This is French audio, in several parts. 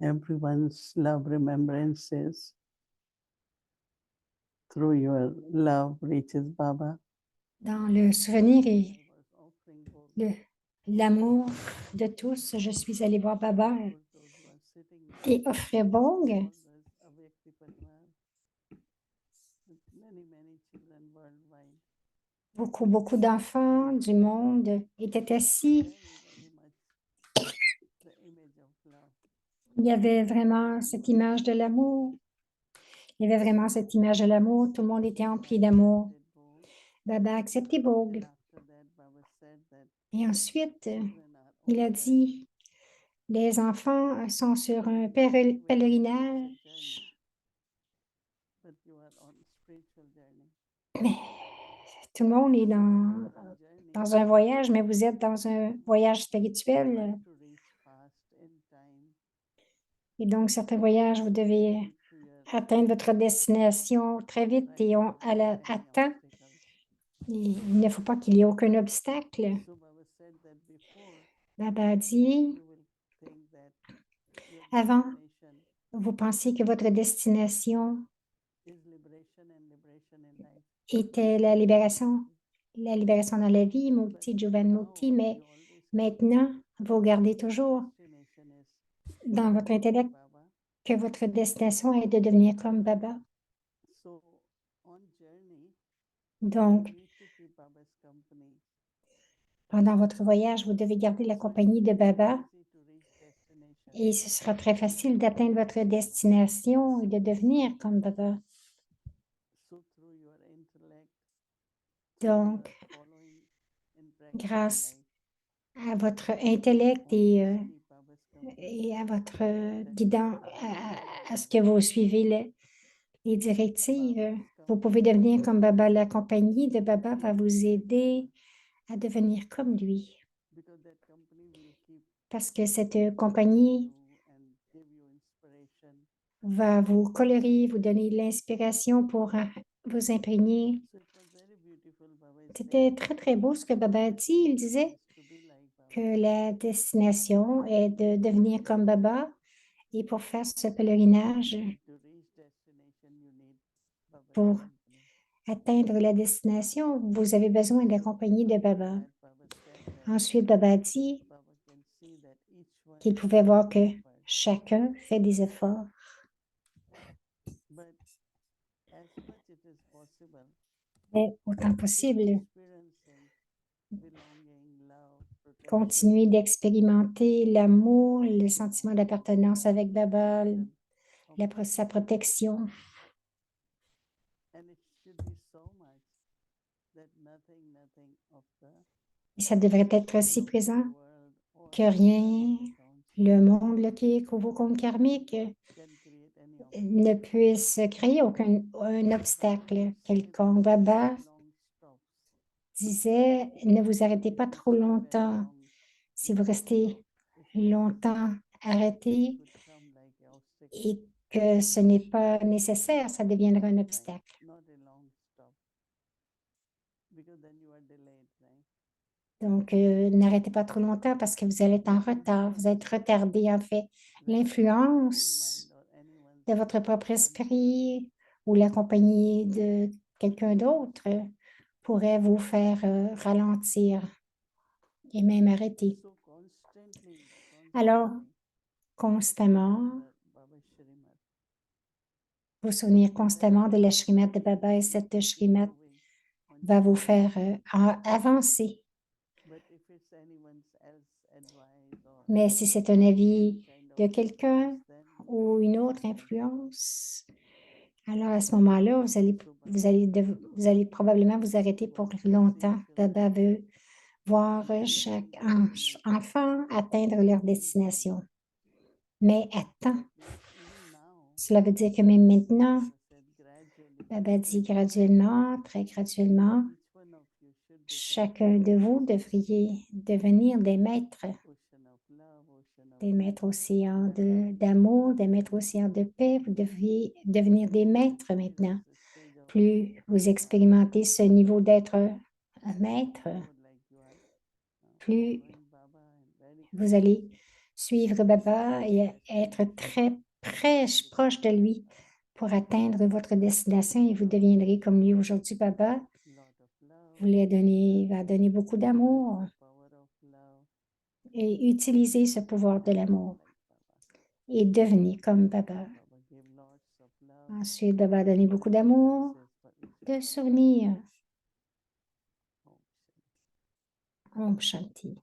everyone's love remembrances through your love reaches Baba. Dans le souvenir et l'amour de tous, je suis allée voir Baba et offrir Bong. Beaucoup d'enfants du monde étaient assis. Il y avait vraiment cette image de l'amour. Il y avait vraiment cette image de l'amour. Tout le monde était empli d'amour. Baba a accepté Bong. Et ensuite, il a dit, les enfants sont sur un pèlerinage. Mais tout le monde est dans un voyage, mais vous êtes dans un voyage spirituel. Et donc, certains voyages, vous devez atteindre votre destination très vite et à temps. Il ne faut pas qu'il y ait aucun obstacle. Baba a dit, avant, vous pensiez que votre destination était la libération dans la vie, Mukti, Jivan Mukti, mais maintenant, vous gardez toujours dans votre intellect que votre destination est de devenir comme Baba. Donc, pendant votre voyage, vous devez garder la compagnie de Baba et ce sera très facile d'atteindre votre destination et de devenir comme Baba. Donc, grâce à votre intellect et à votre guidant, à ce que vous suivez les directives, vous pouvez devenir comme Baba. La compagnie de Baba va vous aider à devenir comme lui. Parce que cette compagnie va vous colorer, vous donner de l'inspiration pour vous imprégner. C'était très beau ce que Baba a dit. Il disait que la destination est de devenir comme Baba et pour faire ce pèlerinage, pour atteindre la destination, vous avez besoin de la compagnie de Baba. Ensuite, Baba a dit qu'il pouvait voir que chacun fait des efforts. Mais autant possible, continuer d'expérimenter l'amour, le sentiment d'appartenance avec Baba, sa protection. Et ça devrait être si présent que rien, le monde, vos comptes karmiques ne puisse créer un obstacle quelconque. Baba disait, ne vous arrêtez pas trop longtemps. Si vous restez longtemps arrêté et que ce n'est pas nécessaire, ça deviendra un obstacle. Donc, n'arrêtez pas trop longtemps parce que vous allez être en retard, vous êtes retardé en fait. L'influence de votre propre esprit ou la compagnie de quelqu'un d'autre pourrait vous faire ralentir et même arrêter. Alors, constamment, vous souvenir constamment de la Shrimad de Baba et cette Shrimad va vous faire avancer. Mais si c'est un avis de quelqu'un ou une autre influence, alors à ce moment-là, vous allez probablement vous arrêter pour longtemps. Baba veut voir chaque enfant atteindre leur destination. Mais à temps. Cela veut dire que même maintenant, Baba dit graduellement, très graduellement, chacun de vous devriez devenir des maîtres océans d'amour, des maîtres océans de paix. Vous devriez devenir des maîtres maintenant. Plus vous expérimentez ce niveau d'être un maître, plus vous allez suivre Baba et être très proche de lui pour atteindre votre destination et vous deviendrez comme lui aujourd'hui. Baba va donner beaucoup d'amour et utiliser ce pouvoir de l'amour et devenez comme Baba. Ensuite, Baba va donner beaucoup d'amour, de souvenirs. Om Shanti.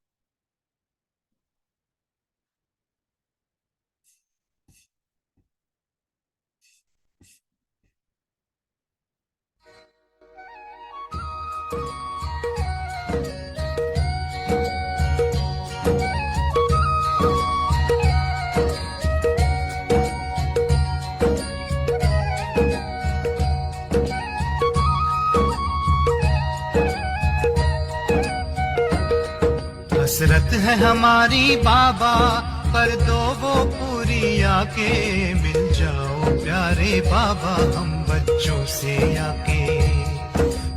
हसरत है हमारी बाबा कर दो वो पूरी आके मिल जाओ प्यारे बाबा हम बच्चों से आके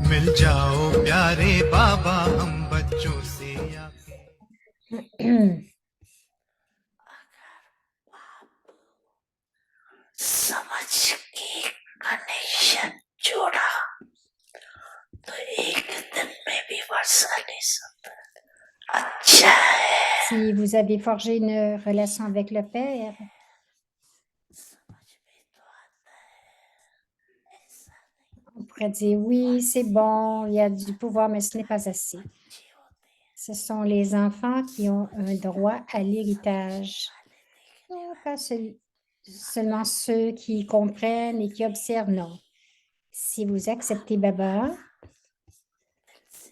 मिल जाओ प्यारे बाबा हम बच्चों से आके समझ के कनेक्शन जोड़ा तो एक दिन में भी वर्षा नहीं सकता अच्छा है Si vous avez forgé une relation avec le Père, समझ में तो आता है ऐसा नहीं on pourrait dire oui, c'est bon, il y a du pouvoir, mais ce n'est pas assez. अच्छे होते हैं Ce sont les enfants qui ont un droit à l'héritage. वाले देखने Non, pas seulement ceux qui comprennent et qui observent, non. Si vous acceptez Baba, दिल से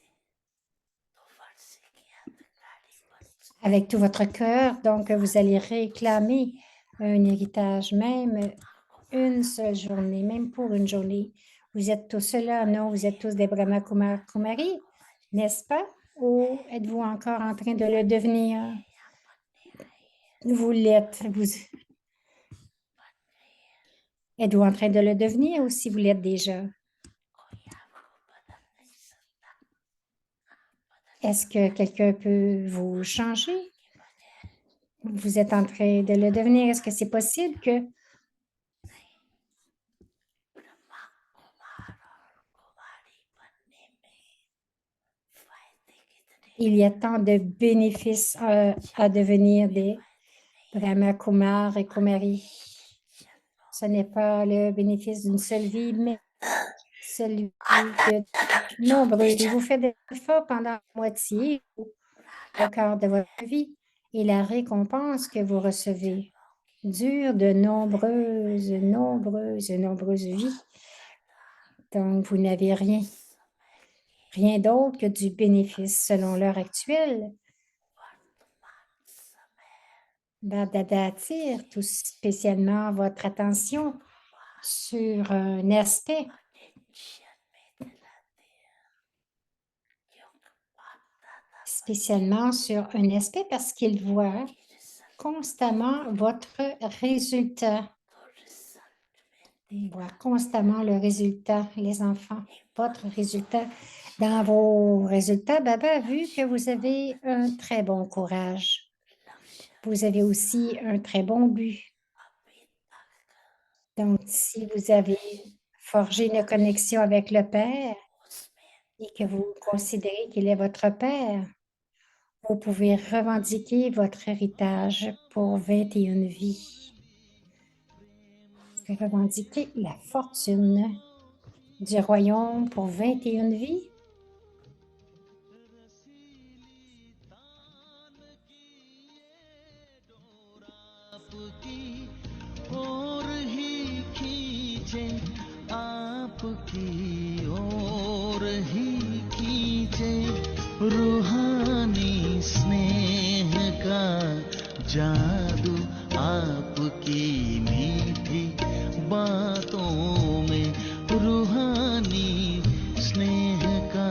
तो वर्षे की अधिकारी बन avec tout votre cœur, donc vous allez réclamer un héritage, même une seule journée, même pour une journée. Vous êtes tous là, non, vous êtes tous des Brahma Kumari, n'est-ce pas? Ou êtes-vous encore en train de le devenir? Vous l'êtes. Êtes-vous en train de le devenir ou si vous l'êtes déjà? कोई आपको बदल नहीं सकता Est-ce que quelqu'un peut vous changer? Vous êtes en train de le devenir. Est-ce que c'est possible que Brahma कुमार और कुमारी बनने में फायदे कितने il y a tant de bénéfices à devenir des Brahma Kumar et Kumari? Ce n'est pas le bénéfice d'une seule vie, mais celui de nombreux. Et vous faites des efforts pendant la moitié ou le quart de votre vie. Et la récompense que vous recevez dure de nombreuses vies. Donc, vous n'avez rien d'autre que du bénéfice selon l'heure actuelle. Bardada attire tout spécialement votre attention sur un aspect, spécialement sur un aspect parce qu'il voit constamment votre résultat. Il voit constamment le résultat, les enfants, votre résultat. Dans vos résultats, Baba a vu que vous avez un très bon courage. Vous avez aussi un très bon but. Donc, si vous avez forgé une connexion avec le Père et que vous considérez qu'il est votre Père, vous pouvez revendiquer votre héritage pour 21 vies. Vous pouvez revendiquer la fortune du royaume pour 21 vies. और ही खींचे आपकी ओर ही खींचे रूहानी स्नेह का जादू आपकी मीठी बातों में रूहानी स्नेह का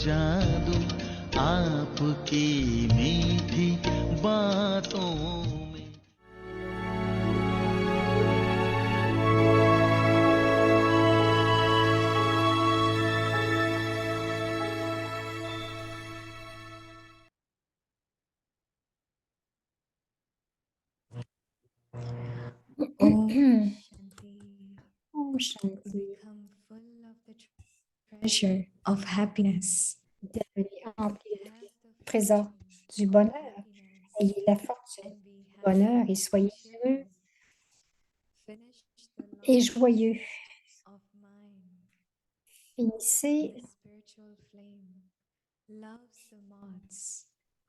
जादू आपकी मीठी बातों Om Shanti. become full of the treasure of happiness. Devenez empli de Have the trésor fortune du of bonheur. happiness Ayez la fortune and be du happy bonheur et and soyez heureux cheerful. Finish the et long joyeux. list of mine. Finissez The spiritual flame loves the moths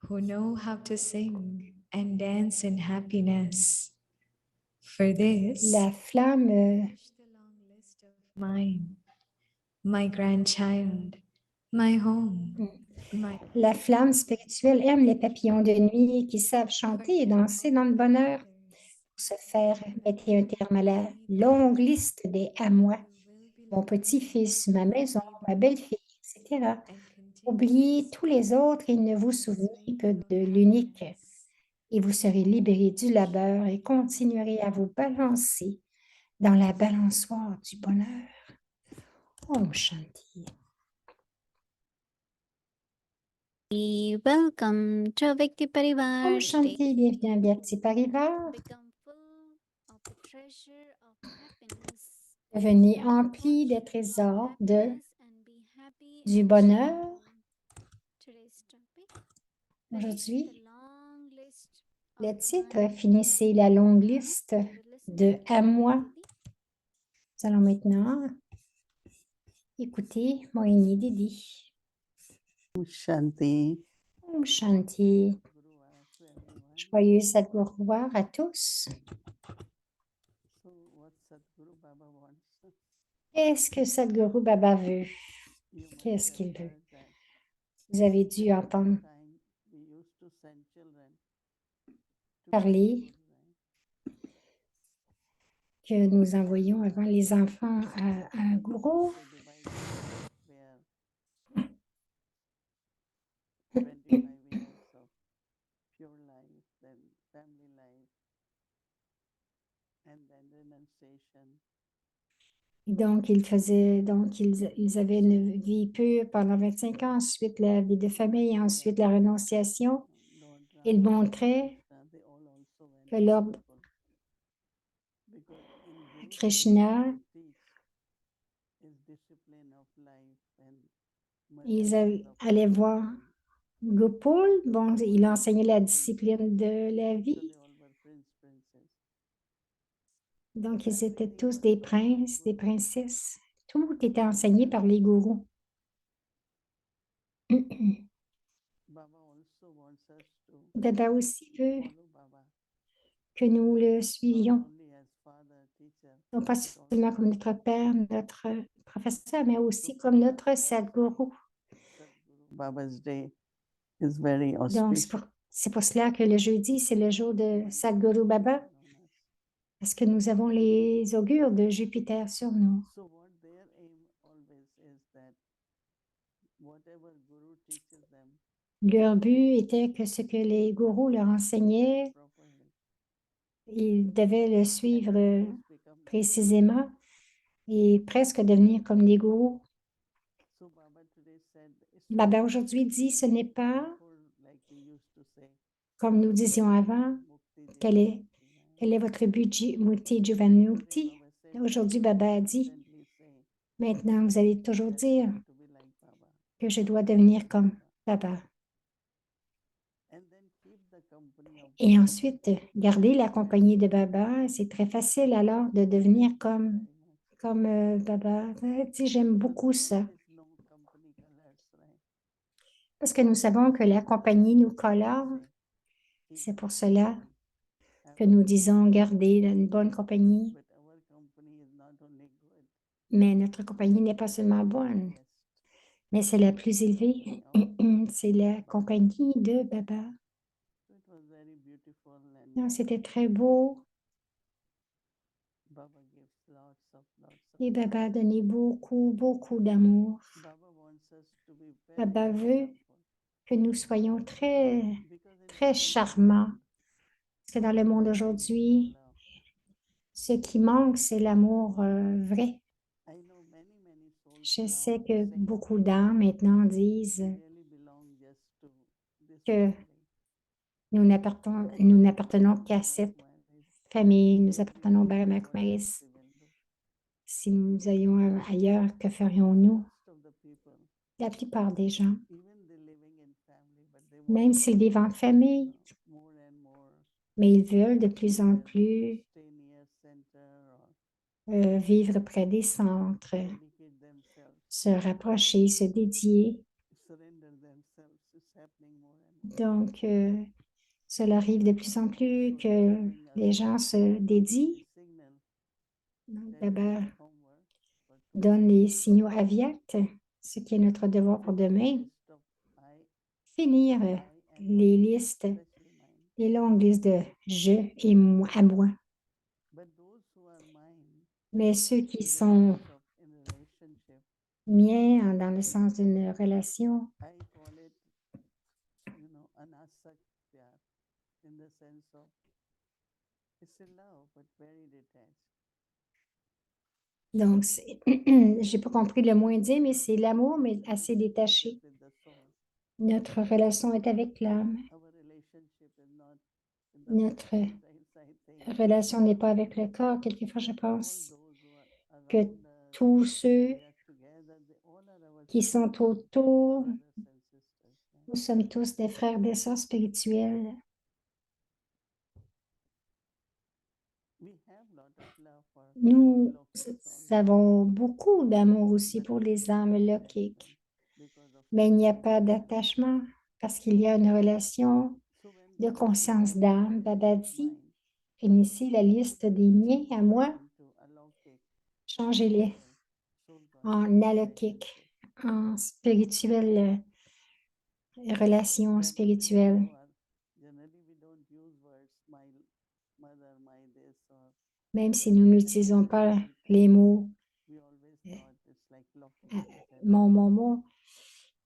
who know how to sing and dance in happiness. For this, la flamme. finish the long list of mine, my grandchild, my home, my La flamme spirituelle aime les papillons de nuit qui savent chanter et danser dans le bonheur. Pour ce faire, mettez un terme à la longue liste des à moi, mon petit-fils, ma maison, ma belle-fille, etc. Oubliez tous les autres et ne vous souvenez que de l'unique. Et vous serez libéré du labeur et continuerez à vous balancer dans la balançoire du bonheur. Om Shanti. Welcome to Vyakti Parivar. Om Shanti, bienvenue à Vyakti Parivar. Become full of the treasure of happiness. Devenez empli des trésors And be happy du and bonheur. cheerful. Today's topic, finish Aujourd'hui, the long list le of titre, mine. finissez la longue liste Now, we listen de to à moi. Didi. Nous allons maintenant écouter Mohini Didi. Shanti. Om Shanti. Guruvara to everyone. Joyeux Sadguru à tous. So what Sadhguru Baba wants. Qu'est-ce que Sadhguru Baba veut? You might Qu'est-ce have qu'il veut? heard that Vous avez dû entendre time we used to send children to parler Sadhguru, right? que nous envoyons avant les enfants à un gourou. So divided where 25 years of pure life, then family life, and then renunciation. Donc, ils avaient une vie pure pendant 25 ans, ensuite la vie de famille, et ensuite la renonciation. Lord Ils Rama, montraient they all also went que Lord to temple. Because in Guru Krishna, teach is discipline of life and ils mercy of allaient life. voir Gopul. Bon, il enseignait la discipline de la So vie. they all were princesses. Donc, ils étaient tous des princes, des princesses. Tout était enseigné par les gourous. Baba also wants us to Baba aussi veut follow Baba, que nous le not suivions, only as father, teacher, non pas but seulement also comme notre père, notre professeur, mais aussi comme notre Sadhguru. Sadhguru Baba's day is very Donc, auspicious. c'est pour cela que le jeudi, c'est le jour de Sadhguru Baba, on us. parce que nous avons les augures de Jupiter sur nous. So what their aim always is that whatever Guru teaches them Leur but était que ce que les gourous leur enseignaient, properly, ils devaient le suivre gurus become précisément et presque devenir comme des gourous. so Baba today said it's Baba not aujourd'hui dit, ce n'est pas, before, like we used to say, comme nous disions avant, Mukti quel est, Jivanmukti, right? quel est votre but, Mukti Jivanmukti? Baba said, Aujourd'hui, Baba a dit, constantly say maintenant, vous allez toujours that I dire want to be like Baba. que je dois devenir comme Baba. And then keep the company of Et Baba. ensuite, garder la compagnie de Baba, c'est très facile alors de devenir comme Baba. Tu sais, j'aime beaucoup ça, Always know company colors, right? parce que nous savons que la compagnie nous colore. Keep C'est pour cela que have nous a disons garder une bonne compagnie, but our company is not only good, mais notre compagnie n'est pas seulement bonne, best. mais c'est la plus élevée. C'est la compagnie de Baba. So it was very beautiful and Donc, c'était très beau Baba gives lots of et Baba a donné beaucoup, beaucoup d'amour. Baba wants us to be very Baba veut charmful. que nous soyons très, Because in très today's charmants. world, Parce que dans le monde aujourd'hui, love. ce qui manque, c'est l'amour vrai. I know many souls Je now sais que say beaucoup d'âmes maintenant disent we really belong just to this que family. nous n'appartenons qu'à cette Marriage. famille, nous If we appartenons au do, Baramak what Maris. else we will do? si nous allions ailleurs, que ferions-nous? Most of the people, La plupart des gens, even they living in family, but they même want s'ils vivent en famille, more and more mais ils veulent de plus en plus stay near center or vivre près des centres, dedicate themselves, se rapprocher, se dédier. surrender themselves. It's happening more and more. Donc, cela arrive de plus en plus que les gens se dédient. Signal Donc, that Baba is homework for donne les signaux aviat, ce qui est notre devoir pour demain. list of Finir I and les listes, especially mine. les longues listes de je et moi, à moi. But those who are mine, Mais ceux qui in the sont sense of in a relationship, miens dans le sens d'une relation, I call it, anasak pyar, in the sense of it's a love but very detached. donc j'ai pas compris le mot indien, mais c'est l'amour, mais assez détaché. With the soul. Notre relation est avec l'âme. Our relationship is not in the Notre outside, I think. relation n'est pas avec le corps. Quelquefois, je All pense those who are que around us, tous ceux we are together, they all are our qui sont autour, brothers and sisters. nous sommes tous des frères, des sœurs spirituels. We have lot of love for Nous locusts also, avons beaucoup d'amour aussi pour les âmes lokiques, because of mais il n'y a pas d'attachement parce qu'il y a une relation so when de we conscience divide d'âme. the Baba list of dit, mind finissez la liste des miens à moi, into alaukic, changez-les soul en alokik, relationship, en spirituelle relation then even spirituelle. you are, generally we don't use words, my mother, my this, or Même si nous n'utilisons pas les mots we always thought it's like locking mon,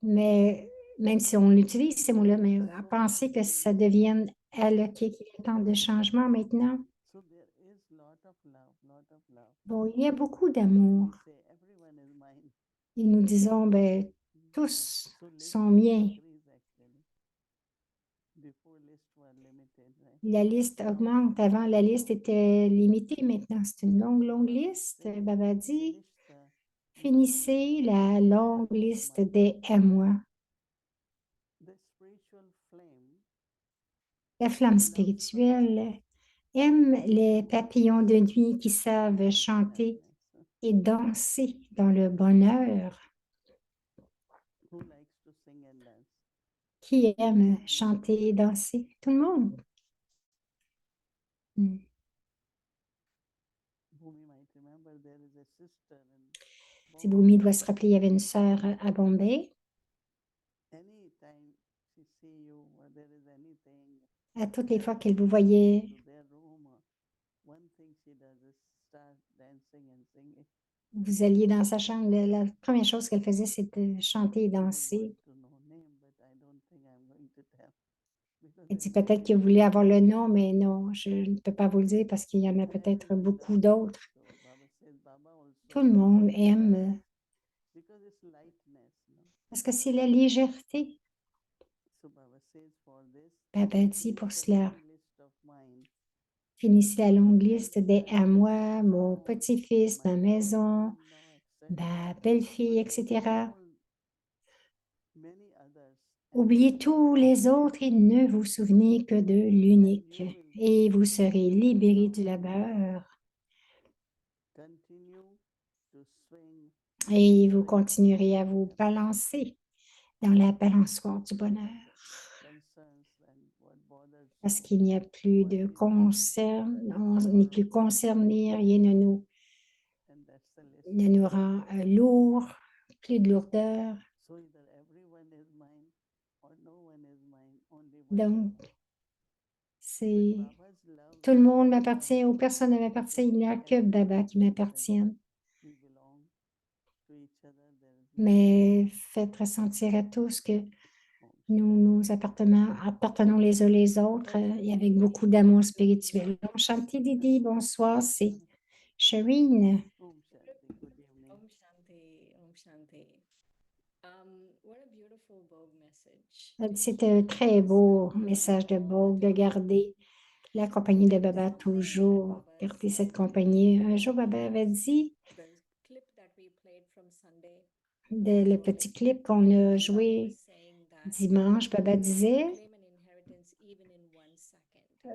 mais même si on utilise ces mots-là, mais à penser que ça devienne alloqué, qu'il y a tant de changements maintenant. So there is lot of love, lot of love. Bon, il y a beaucoup We d'amour. say everyone is mine. Et nous disons, ben, tous So list sont miens. increase actually. Before list were limited, right? La liste augmente. Avant, la liste était limitée. Maintenant, c'est une longue, longue liste. Baba dit, Finish the finissez la longue liste des à moi. the spiritual flame La flamme spirituelle aime les papillons de nuit qui savent chanter et danser dans le bonheur. who likes to sing and dance. Qui aime chanter et danser? Tout le monde. Mm. Bhumi might remember there is a sister in Si Bhumi doit se rappeler, il y avait une sœur à Bombay. anytime she see you or there is anything À toutes les fois qu'elle vous voyait to their room, one thing she does is start dancing and singing. vous alliez dans sa chambre, la première chose qu'elle faisait, c'était chanter et I would danser. want to know name, but I don't think I'm going to tell. Because Elle dit there is peut-être que vous voulez avoir le nom, mais non, je ne peux pas vous le dire parce qu'il y en a peut-être beaucoup d'autres. so Baba says, Baba also, Tout le monde aime because it's lightness, parce que c'est la légèreté. So Baba says for this, Baba dit finish pour the cela, long list of mine. finissez la longue liste des à moi, mon petit-fils, ma maison, ma belle-fille, etc. Many others. Oubliez tous les autres et ne vous souvenez que de l'unique et vous serez libérés du labeur Continue to swing et vous continuerez à vous balancer dans la balançoire du bonheur concerns and what bothers you. parce qu'il n'y a plus de concern, on n'est plus concerné, rien And that's the list. ne nous rend lourd, plus de lourdeur. So either everyone is mine or no one is mine, only one. Donc, c'est Baba's love tout le is monde so m'appartient ou personne ne m'appartient, il n'y a que Baba qui m'appartient. we belong to each other. There is Mais faites ressentir à tous que nous appartenons les uns les autres et avec beaucoup d'amour spirituel. Om Shanti Didi, bonsoir, c'est Shireen. Om Shanti, good evening. Om Shanti, Om Shanti. What a beautiful Bog message. C'est un très beau message de Bog de garder la compagnie de Baba toujours, garder cette compagnie. Un jour, Baba avait dit, le petit clip qu'on a joué dimanche, Baba disait,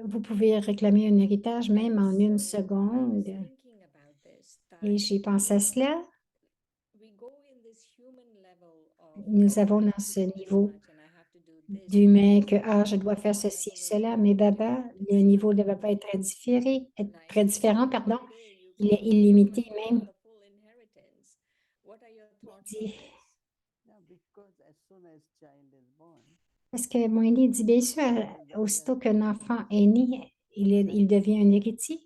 vous pouvez réclamer un héritage même en 1 seconde. Et j'ai pensé à cela. Nous avons dans ce niveau d'humain que je dois faire ceci, cela, mais Baba, le niveau de Baba est très différent, pardon. Il est illimité même. Il dit, parce que Moïni dit, bien sûr, aussitôt qu'un enfant est né, il devient un héritier.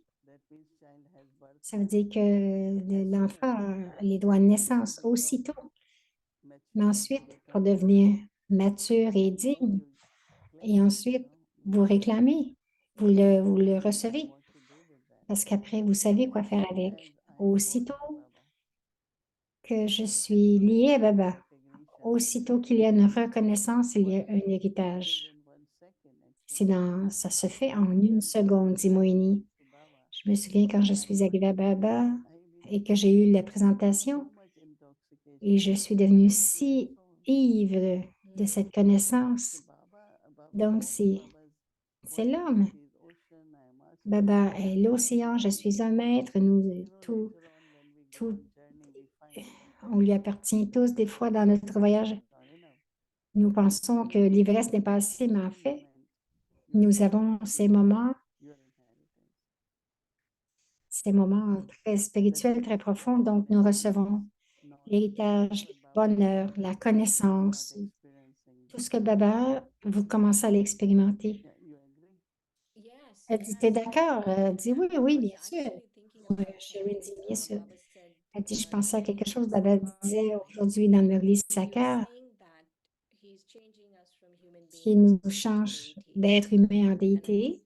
Ça veut dire que l'enfant a les droits de naissance aussitôt. Mais ensuite, pour devenir mature et digne, et ensuite, vous réclamez, vous le recevez, parce qu'après, vous savez quoi faire avec. Aussitôt que je suis liée à Baba, aussitôt qu'il y a une reconnaissance, il y a un héritage. Ça se fait en 1 seconde, dit Moïni. Je me souviens quand je suis arrivée à Baba et que j'ai eu la présentation, et je suis devenue si ivre de cette connaissance. Donc, c'est l'homme. Baba est l'océan, je suis un maître, on lui appartient tous. Des fois, dans notre voyage, nous pensons que l'ivresse n'est pas assez, mais en fait, nous avons ces moments très spirituels, très profonds, donc nous recevons l'héritage, le bonheur, la connaissance, tout ce que Baba, vous commencez à l'expérimenter. Elle dit, t'es d'accord? Elle dit, oui, oui, bien sûr. Sharon dit, bien sûr. Elle dit, je pensais à quelque chose. Baba disait aujourd'hui dans Murli Sakar qui nous change d'être humain en déité.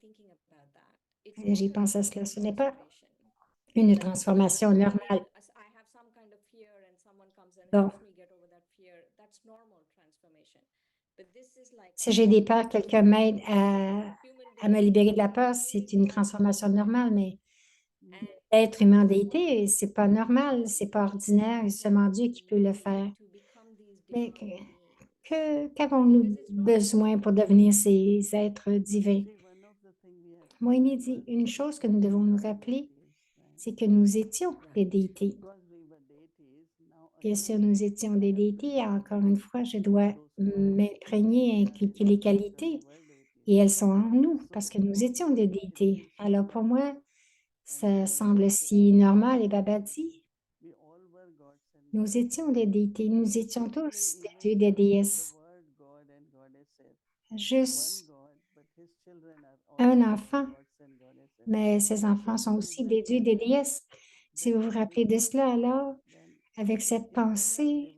J'ai pensé à cela. Ce n'est pas une transformation normale. Bon. Si j'ai des peurs, quelqu'un m'aide à me libérer de la peur, c'est une transformation normale, mais être humain en déité, c'est pas normal, c'est pas ordinaire, c'est seulement Dieu qui peut le faire. Mais qu'avons-nous besoin pour devenir ces êtres divins? Moïni dit, une chose que nous devons nous rappeler, c'est que nous étions des déités. Bien sûr, nous étions des déités. Encore une fois, je dois m'imprégner, inculquer les qualités. Et elles sont en nous parce que nous étions des déités. Alors pour moi, ça semble si normal. Et Baba dit, nous étions des déités. Nous étions tous des dieux et des déesses. Juste un enfant. Mais ces enfants sont aussi des dieux et des déesses. Si vous vous rappelez de cela, alors, avec cette pensée,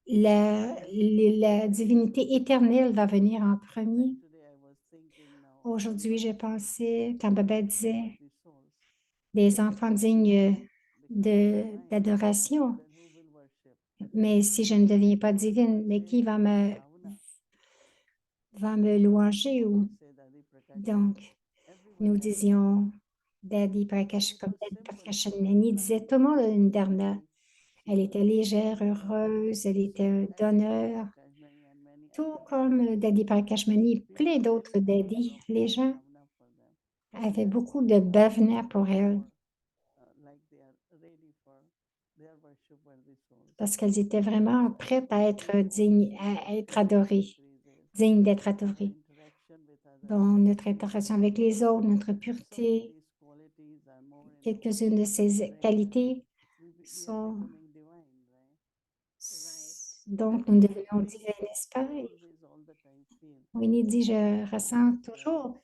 la divinité éternelle va venir en premier. Aujourd'hui, j'ai pensé, quand Baba disait des enfants dignes d'adoration, mais si je ne deviens pas divine, mais qui va me louanger? Donc, nous disions, Daddy Prakash, comme Daddy Prakashanani disait, tout le monde a une dharma. Elle était légère, heureuse, elle était un donneur. Tout comme Daddy Prakashmani, plein d'autres Daddy, les gens avaient beaucoup de bhavana pour elle. Parce qu'elles étaient vraiment prêtes à être dignes, à être adorées, dignes d'être adorées. Donc, notre interaction avec les autres, notre pureté, quelques-unes de ces qualités sont... Donc, nous devenons divins, n'est-ce pas? Winnie dit, je ressens toujours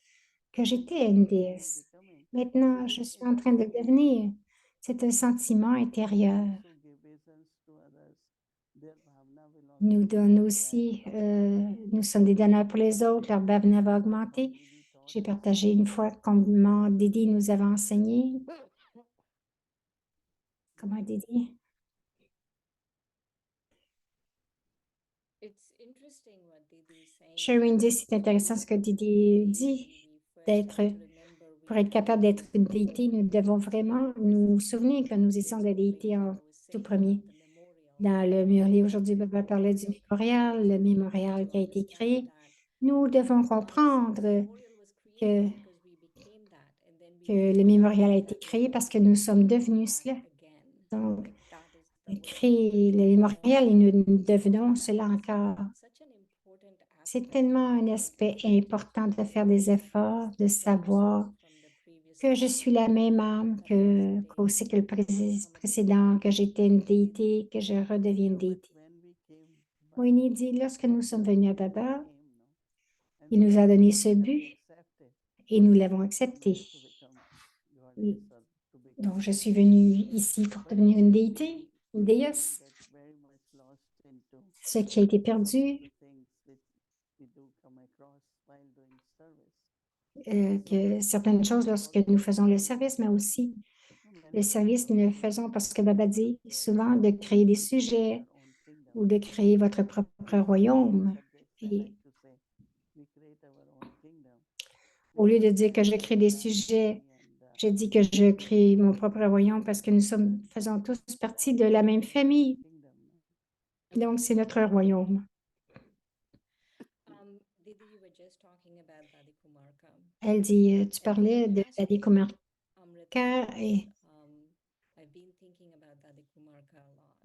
que j'étais une déesse. Maintenant, je suis en train de devenir. C'est un sentiment intérieur. Nous donnons aussi, nous sommes des donneurs pour les autres, leur bhavana va augmenter. J'ai partagé une fois comment Didi nous avait enseigné. Comment Didi? Sharon dit, c'est intéressant ce que Didi dit, pour être capable d'être une déité, nous devons vraiment nous souvenir que nous étions des déités en tout premier. Dans le murli aujourd'hui, Baba parlait du mémorial, le mémorial qui a été créé. Nous devons comprendre que, que le mémorial a été créé parce que nous sommes devenus cela. Donc, créer le mémorial et nous devenons cela encore. C'est tellement un aspect important de faire des efforts, de savoir que je suis la même âme qu'au siècle précédent, que j'étais une déité, que je redeviens une déité. Moïni dit, lorsque nous sommes venus à Baba, il nous a donné ce but et nous l'avons accepté. Donc, je suis venue ici pour devenir une déité, une déesse. Ce qui a été perdu, que certaines choses lorsque nous faisons le service, mais aussi le service, nous le faisons parce que Baba dit souvent de créer des sujets ou de créer votre propre royaume. Et au lieu de dire que je crée des sujets, je dis que je crée mon propre royaume parce que nous faisons tous partie de la même famille. Donc, c'est notre royaume. Elle dit, tu parlais de Dadi Kumarka et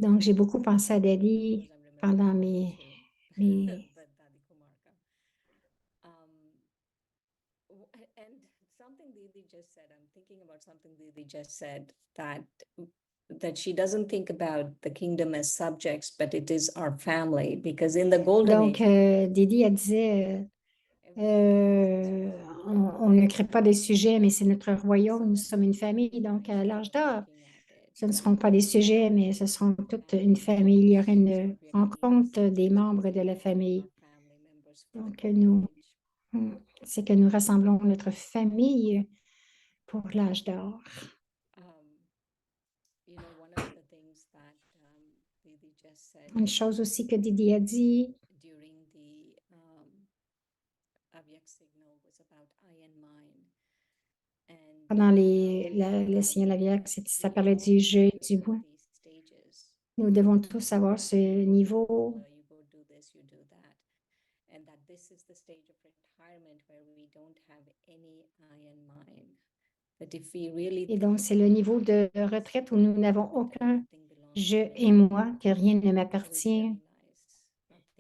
donc j'ai beaucoup pensé à Dadi pendant mes that she doesn't think about the kingdom as subjects, but it is our family, because in the golden donc, Didi, elle disait, on ne crée pas des sujets, mais c'est notre royaume, nous sommes une famille. Donc, à l'âge d'or, ce ne seront pas des sujets, mais ce seront toute une famille. Il y aura une rencontre des membres de la famille. Donc, c'est que nous rassemblons notre famille pour l'âge d'or. Une chose aussi que Didi a dit pendant le signal aviaque, ça parlait du jeu et du moi. Nous devons tous avoir ce niveau. Et donc, c'est le niveau de retraite où nous n'avons aucun je et moi, que rien ne m'appartient.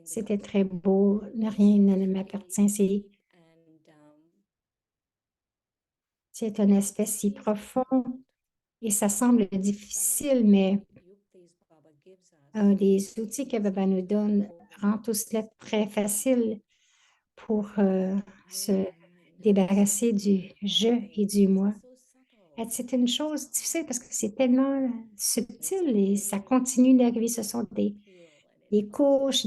C'était très beau, rien ne m'appartient. C'est un aspect si profond et ça semble difficile, mais un des outils que Baba nous donne rend tout cela très facile pour se débarrasser du je et du moi. C'est une chose difficile parce que c'est tellement subtil et ça continue d'arriver. Ce sont des couches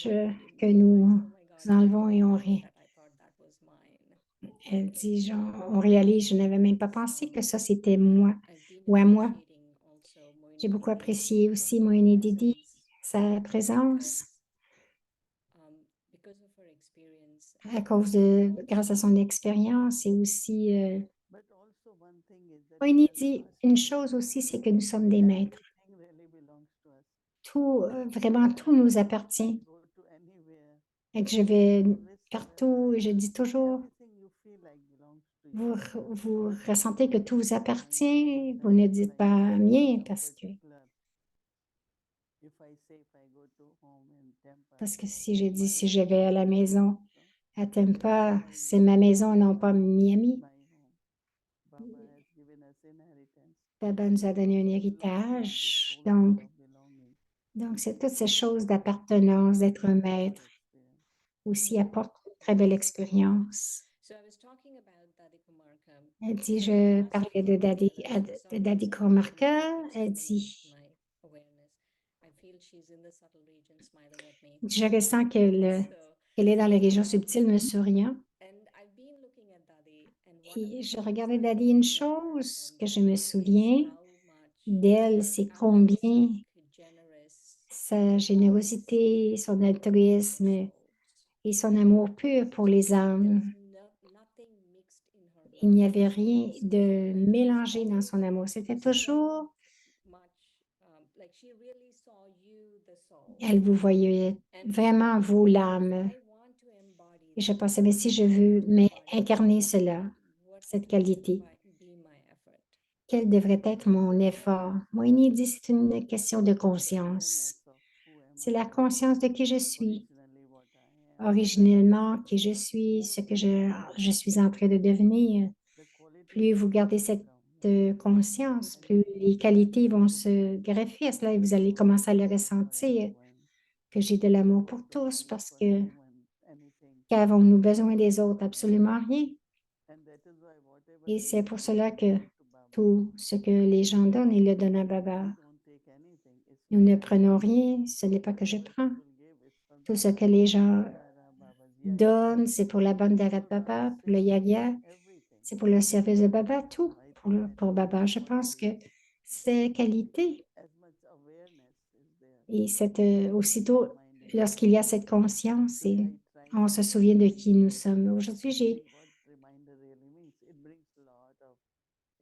que nous enlevons et on Elle dit, on réalise, je n'avais même pas pensé que ça c'était moi ou à moi. J'ai beaucoup apprécié aussi Moïni Didi, sa présence grâce à son expérience et aussi Moïni dit une chose aussi, c'est que nous sommes des maîtres. Tout, vraiment, tout nous appartient. Et que je vais partout et je dis toujours, vous ressentez que tout vous appartient, vous ne dites pas mien parce que si je dis si je vais à la maison à Tempa, c'est ma maison, non pas Miami. Baba nous a donné un héritage, donc c'est toutes ces choses d'appartenance, d'être un maître, aussi apporte une très belle expérience. Elle dit, je parlais de Dadi Kumarka, elle dit, je ressens qu'elle est dans les régions subtiles, me souriant. Et je regardais Dadi, une chose que je me souviens d'elle, c'est combien sa générosité, son altruisme et son amour pur pour les âmes. Il n'y avait rien de mélangé dans son amour. C'était toujours Elle vous voyait vraiment, vous, l'âme. Et je pensais, mais si je veux incarner cela, cette qualité, quel devrait être mon effort? Moini dit, c'est une question de conscience. C'est la conscience de qui je suis, originellement qui je suis, ce que je suis en train de devenir. Plus vous gardez cette conscience, plus les qualités vont se greffer à cela et vous allez commencer à le ressentir, que j'ai de l'amour pour tous parce que qu'avons-nous besoin des autres? Absolument rien. Et c'est pour cela que tout ce que les gens donnent, ils le donnent à Baba. Nous ne prenons rien, ce n'est pas que je prends. Tout ce que les gens donnent, c'est pour la bande d'Arat Baba, pour le Yagya, c'est pour le service de Baba, tout pour Baba. Je pense que c'est qualité. Et aussitôt, lorsqu'il y a cette conscience, et on se souvient de qui nous sommes. Aujourd'hui,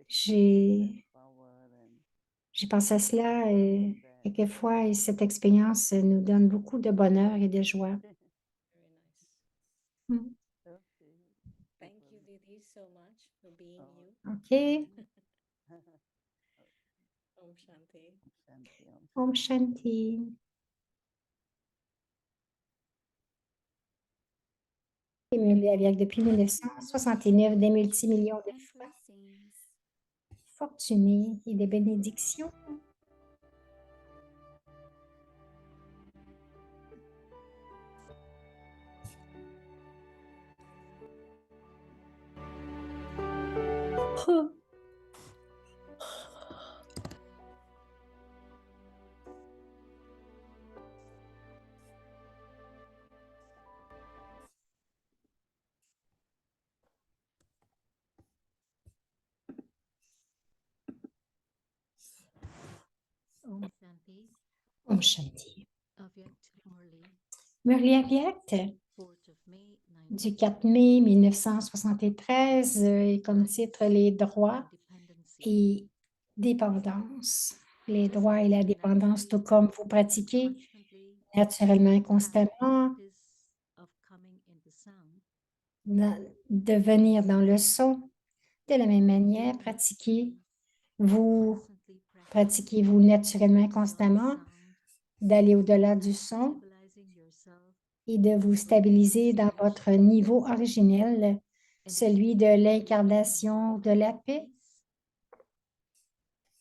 j'ai pensé à cela quelquefois et cette expérience nous donne beaucoup de bonheur et de joie. Mm. Thank you, Didi, so much for being you. OK. Om Shanti. Om Shanti. Avec depuis 1969 des multimillions de fois. Fortunés et des bénédictions. Oh. Om Shanti. Om Shanti. Avyakt Murli, Murli Avyakt 4th of May, du 4 mai 1973 et comme titre les droits et dépendance. Les droits et la dépendance, tout comme vous pratiquez naturellement, constamment, de venir dans le son. De la même manière, pratiquez-vous naturellement, constamment, d'aller au-delà du son et de vous stabiliser dans votre niveau originel, celui de l'incarnation de la paix.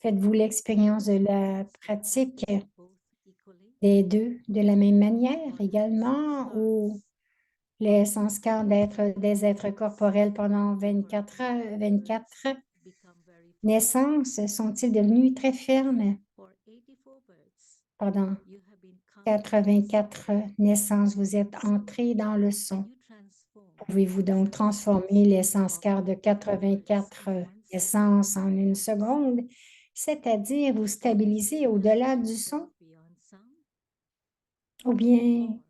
Faites-vous l'expérience de la pratique des deux de la même manière également, ou les sanskars des êtres corporels pendant 24 naissances sont-ils devenus très fermes? Pendant 84 naissances, vous êtes entrés dans le son. Pouvez-vous donc transformer les sanskars de 84 naissances en une seconde, c'est-à-dire vous stabiliser au-delà du son? Ou bien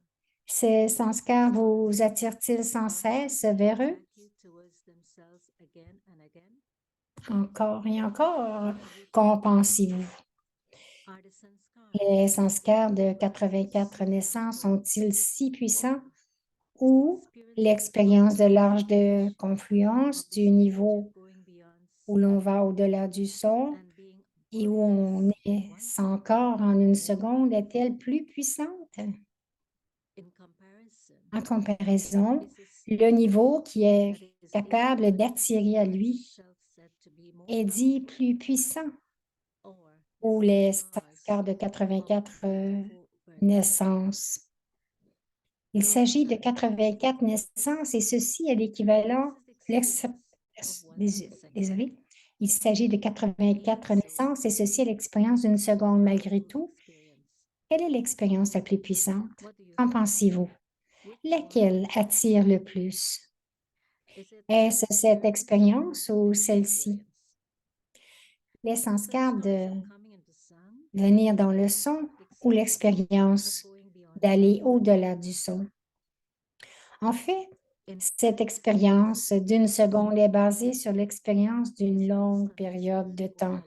ces sanskars vous attirent-ils sans cesse vers eux? Encore et encore, qu'en pensez-vous? Les sanskars de 84 naissances sont-ils si puissants ou l'expérience de l'âge de confluence du niveau où l'on va au-delà du son et où on est sans corps en une seconde est-elle plus puissante? En comparaison, le niveau qui est capable d'attirer à lui est dit plus puissant, ou les sanskars de 84 naissances. Il s'agit de 84 naissances et ceci est l'équivalent, désolé, il s'agit de 84 naissances et ceci est l'expérience d'une seconde malgré tout. Quelle est l'expérience la plus puissante? Qu'en pensez-vous? Laquelle attire le plus? Est-ce cette expérience ou celle-ci? Les sanskars de venir dans le son ou l'expérience d'aller au-delà du son? En fait, cette expérience d'une seconde est basée sur l'expérience d'une longue période de temps.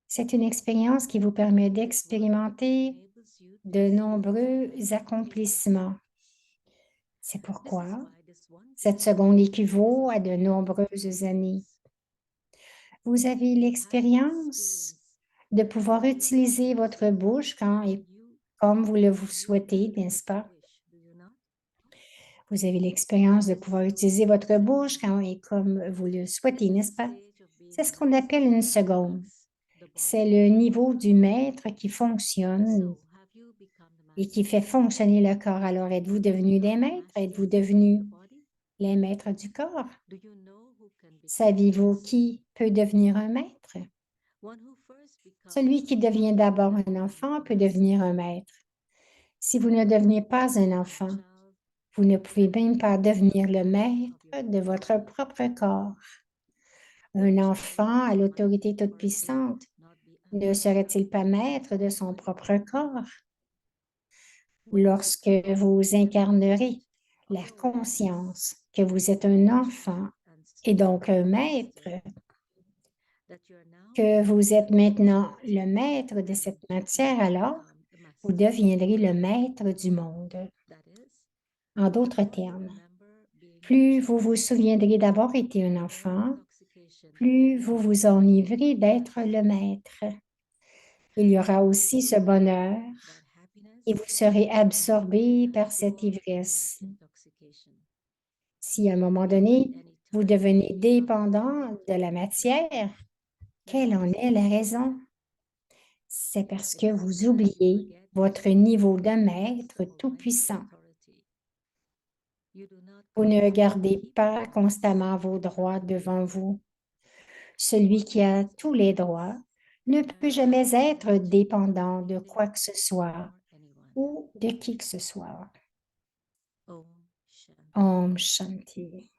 C'est une expérience qui vous permet d'expérimenter enables you to de nombreux accomplissements. C'est This is pourquoi why this one cette seconde équivaut à de nombreuses années. Vous avez l'expérience de pouvoir utiliser votre bouche quand et comme vous le souhaitez, n'est-ce pas? Vous avez l'expérience de pouvoir utiliser votre bouche quand et comme vous le souhaitez, n'est-ce pas? C'est ce qu'on appelle une seconde. C'est le niveau du maître qui fonctionne et qui fait fonctionner le corps. Alors, êtes-vous devenus des maîtres? Êtes-vous devenus les maîtres du corps? Savez-vous qui peut devenir un maître? Celui qui devient d'abord un enfant peut devenir un maître. Si vous ne devenez pas un enfant, vous ne pouvez même pas devenir le maître de votre propre corps. Un enfant à l'autorité toute-puissante ne serait-il pas maître de son propre corps? Lorsque vous incarnerez la conscience que vous êtes un enfant et donc un maître, que vous êtes maintenant le maître de cette matière, alors vous deviendrez le maître du monde. En d'autres termes, plus vous vous souviendrez d'avoir été un enfant, plus vous vous enivrez d'être le maître. Il y aura aussi ce bonheur et vous serez absorbé par cette ivresse. Si à un moment donné, vous devenez dépendant de la matière, quelle en est la raison? C'est parce que vous oubliez votre niveau de maître tout-puissant. Vous ne gardez pas constamment vos droits devant vous. Celui qui a tous les droits ne peut jamais être dépendant de quoi que ce soit ou de qui que ce soit. Om Shanti.